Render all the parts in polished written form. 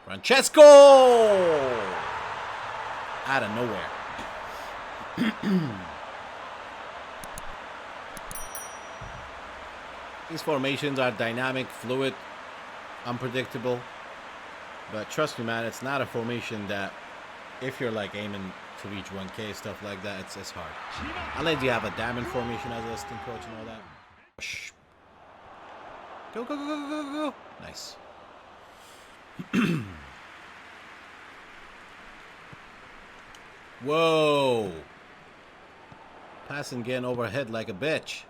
Francesco! Out of nowhere. These formations are dynamic, fluid, unpredictable. But trust me, man, it's not a formation that if you're like aiming to reach 1K, stuff like that, it's hard. Unless you have a diamond formation as a assistant coach and all that. Shh. Go, go, go, go, go, go. Nice. Whoa. Passing getting overhead like a bitch.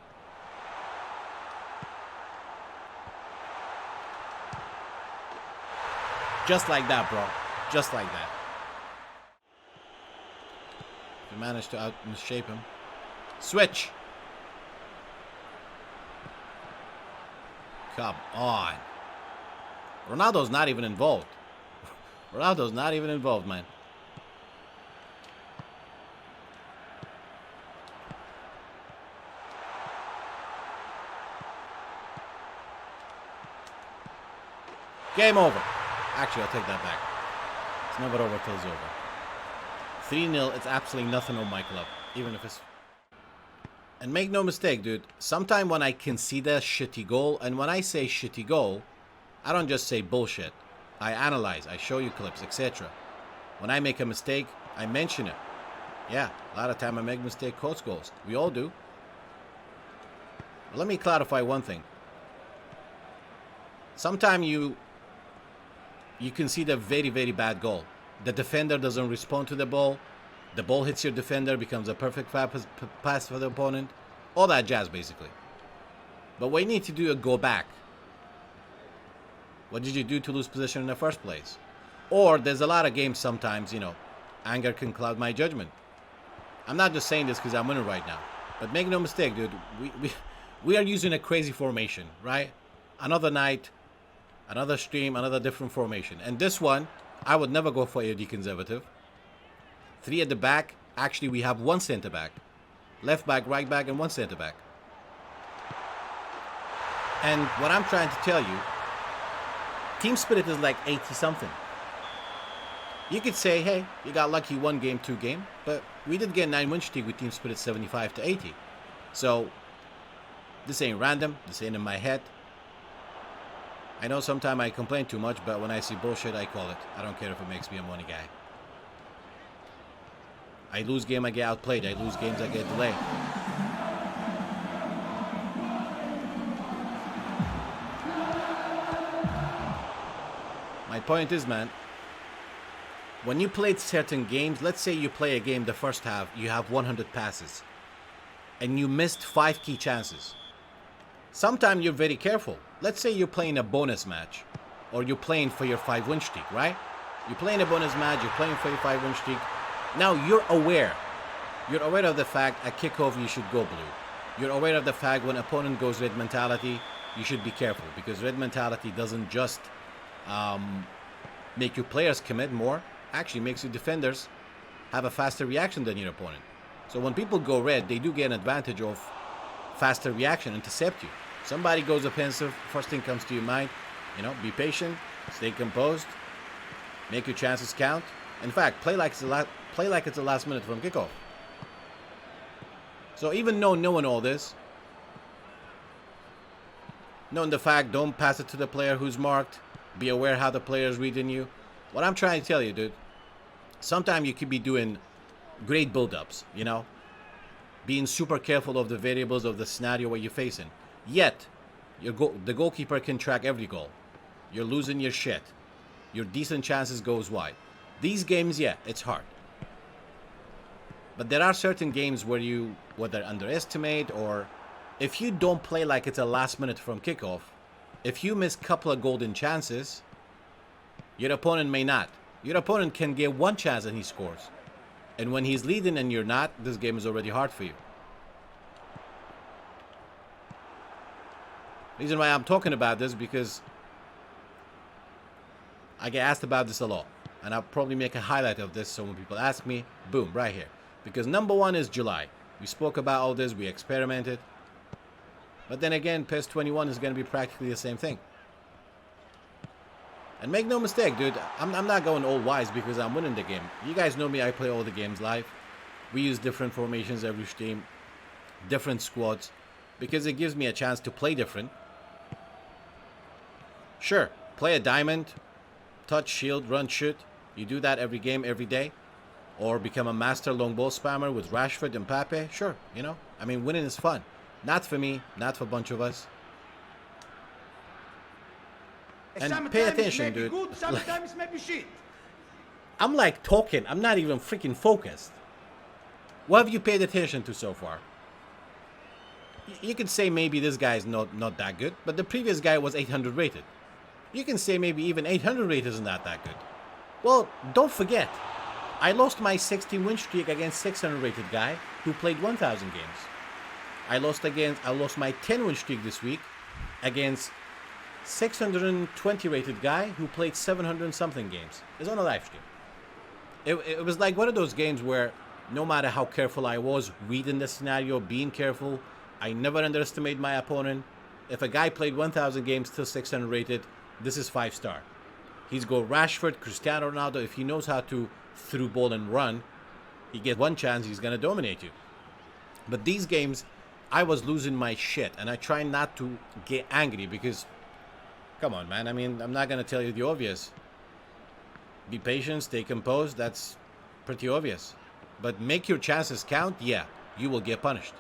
Just like that, bro. Just like that. You managed to out-shape him. Switch. Come on. Ronaldo's not even involved. Ronaldo's not even involved, man. Game over. Actually, I'll take that back. It's never over till it's over. 3-0, it's absolutely nothing on my club. Even if it's... And make no mistake, dude. Sometime when I concede a shitty goal, and when I say shitty goal, I don't just say bullshit. I analyze, I show you clips, etc. When I make a mistake, I mention it. Yeah, a lot of time I make mistake, coach goals. We all do. But let me clarify one thing. Sometimes you concede a very, very bad goal. The defender doesn't respond to the ball hits your defender, becomes a perfect pass for the opponent. All that jazz, basically. But what you need to do is go back. What did you do to lose position in the first place? Or there's a lot of games sometimes, you know, anger can cloud my judgment. I'm not just saying this because I'm winning right now. But make no mistake, dude. We are using a crazy formation, right? Another night, another stream, another different formation. And this one, I would never go for AOD conservative. 3 at the back. Actually, we have 1 center back. Left back, right back, and 1 center back. And what I'm trying to tell you, team spirit is like 80-something. You could say, hey, you got lucky 1 game, 2 game. But we did get 9-win streak with team spirit 75-80. So, this ain't random. This ain't in my head. I know sometimes I complain too much, but when I see bullshit, I call it. I don't care if it makes me a money guy. I lose game, I get outplayed. I lose games, I get delayed. My point is, man, when you played certain games, let's say you play a game the first half, you have 100 passes, and you missed 5 key chances. Sometimes you're very careful. Let's say you're playing a bonus match, or you're playing for your 5-win streak, right? You're playing a bonus match, you're playing for your 5-win streak. Now you're aware. You're aware of the fact at kickoff you should go blue. You're aware of the fact when opponent goes red mentality, you should be careful, because red mentality doesn't just make your players commit more, actually makes your defenders have a faster reaction than your opponent. So when people go red, they do get an advantage of faster reaction, intercept you. Somebody goes offensive, first thing comes to your mind, you know, be patient, stay composed, make your chances count. In fact, play like it's the last minute from kickoff. So even knowing all this, knowing the fact, don't pass it to the player who's marked, be aware how the player is reading you. What I'm trying to tell you, dude, sometimes you could be doing great build-ups, you know, being super careful of the variables of the scenario where you're facing. Yet, the goalkeeper can track every goal. You're losing your shit. Your decent chances goes wide. These games, yeah, it's hard. But there are certain games where you, whether underestimate or if you don't play like it's a last minute from kickoff, if you miss a couple of golden chances, your opponent may not. Your opponent can get 1 chance and he scores. And when he's leading and you're not, this game is already hard for you. Reason why I'm talking about this because I get asked about this a lot. And I'll probably make a highlight of this so when people ask me, boom, right here. Because number 1 is July. We spoke about all this, we experimented. But then again, PES 21 is going to be practically the same thing. And make no mistake, dude, I'm not going all wise because I'm winning the game. You guys know me, I play all the games live. We use different formations every stream, different squads, because it gives me a chance to play different. Sure, play a diamond, touch, shield, run, shoot. You do that every game, every day. Or become a master long ball spammer with Rashford and Pepe. Sure, you know. I mean, winning is fun. Not for me, not for a bunch of us. And pay attention, dude. Sometimes maybe shit. I'm like talking. I'm not even freaking focused. What have you paid attention to so far? You could say maybe this guy's not that good, but the previous guy was 800 rated. You can say maybe even 800 rated isn't that good. Well, don't forget, I lost my 16 win streak against 600 rated guy who played 1,000 games. I lost my 10 win streak this week against 620 rated guy who played 700 something games. It's on a live stream. It was like one of those games where no matter how careful I was reading the scenario, being careful, I never underestimate my opponent. If a guy played 1,000 games till 600 rated, this is 5-star. He's got Rashford, Cristiano Ronaldo. If he knows how to through ball and run, he gets one chance, he's gonna dominate you. But these games, I was losing my shit, and I try not to get angry because, come on, man. I mean, I'm not gonna tell you the obvious. Be patient, stay composed. That's pretty obvious. But make your chances count. Yeah, you will get punished.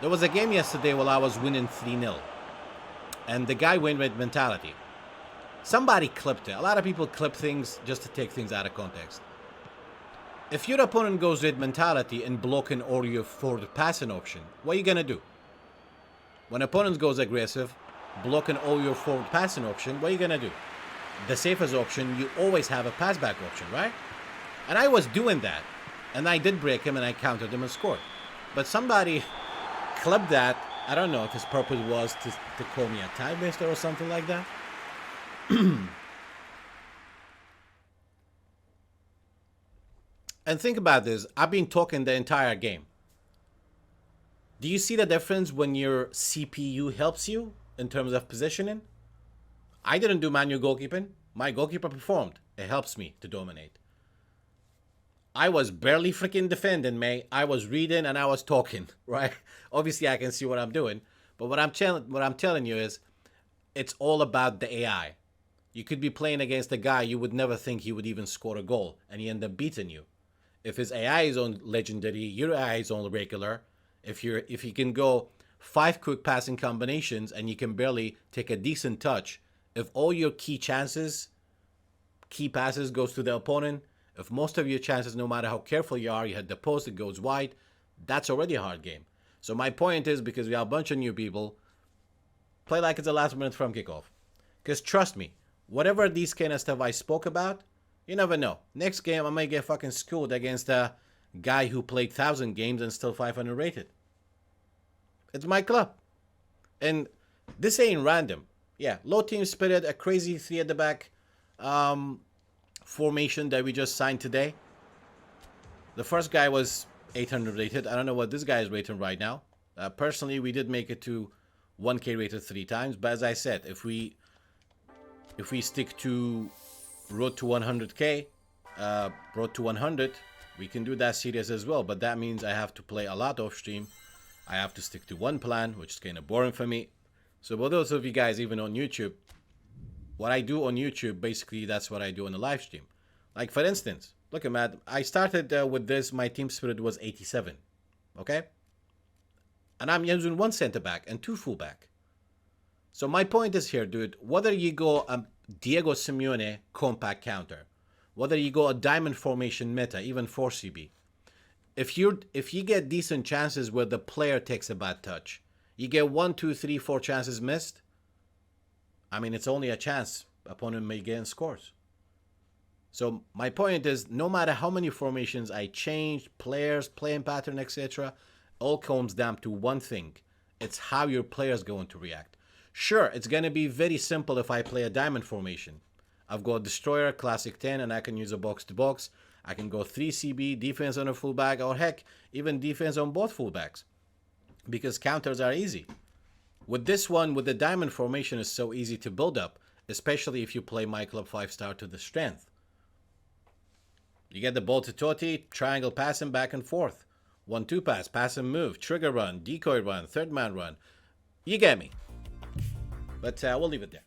There was a game yesterday while I was winning 3-0. And the guy went with mentality. Somebody clipped it. A lot of people clip things just to take things out of context. If your opponent goes with mentality and blocking or your forward passing option, what are you going to do? When opponent goes aggressive, blocking all your forward passing option, what are you going to do? The safest option, you always have a pass back option, right? And I was doing that. And I did break him and I countered him and scored. But somebody clipped that. I don't know if his purpose was to call me a time waster or something like that. And think about this. I've been talking the entire game. Do you see the difference when your CPU helps you in terms of positioning? I didn't do manual goalkeeping. My goalkeeper performed. It helps me to dominate. I was barely freaking defending, mate. I was reading and I was talking, right? Obviously, I can see what I'm doing. But what I'm telling you is, it's all about the AI. You could be playing against a guy you would never think he would even score a goal, and he end up beating you. If his AI is on legendary, your AI is on regular. If you can go 5 quick passing combinations and you can barely take a decent touch, if all your key passes goes to the opponent, if most of your chances, no matter how careful you are, you hit the post, it goes wide, that's already a hard game. So my point is, because we have a bunch of new people, play like it's the last minute from kickoff. Because trust me, whatever these kind of stuff I spoke about, you never know. Next game, I might get fucking schooled against a guy who played 1,000 games and still 500 rated. It's my club. And this ain't random. Yeah, low team spirit, a crazy 3 at the back formation that we just signed today. The first guy was 800 rated. I don't know what this guy is rating right now. Personally, we did make it to 1K rated 3 times. But as I said, if we stick to road to 100K, road to 100, we can do that series as well. But that means I have to play a lot off stream. I have to stick to one plan, which is kind of boring for me. So for those of you guys even on YouTube, what I do on YouTube, basically that's what I do on the live stream. Like for instance, look at Matt, I started with this, my team spirit was 87, okay? And I'm using 1 center back and 2 full back. So my point is here, dude, whether you go a Diego Simeone compact counter, whether you go a diamond formation meta, even 4CB, if you get decent chances where the player takes a bad touch, you get 1, 2, 3, 4 chances missed, I mean, it's only a chance. Opponent may get and scores. So my point is, no matter how many formations I change, players, playing pattern, etc., all comes down to one thing. It's how your player's going to react. Sure, it's going to be very simple if I play a diamond formation. I've got Destroyer, Classic 10, and I can use a box-to-box. I can go 3CB, defense on a fullback, or heck, even defense on both fullbacks. Because counters are easy. With this one, with the diamond formation, is so easy to build up, especially if you play myClub 5-star to the strength. You get the ball to Totti, triangle pass him back and forth. 1-2 pass and move, trigger run, decoy run, third man run. You get me. But we'll leave it there.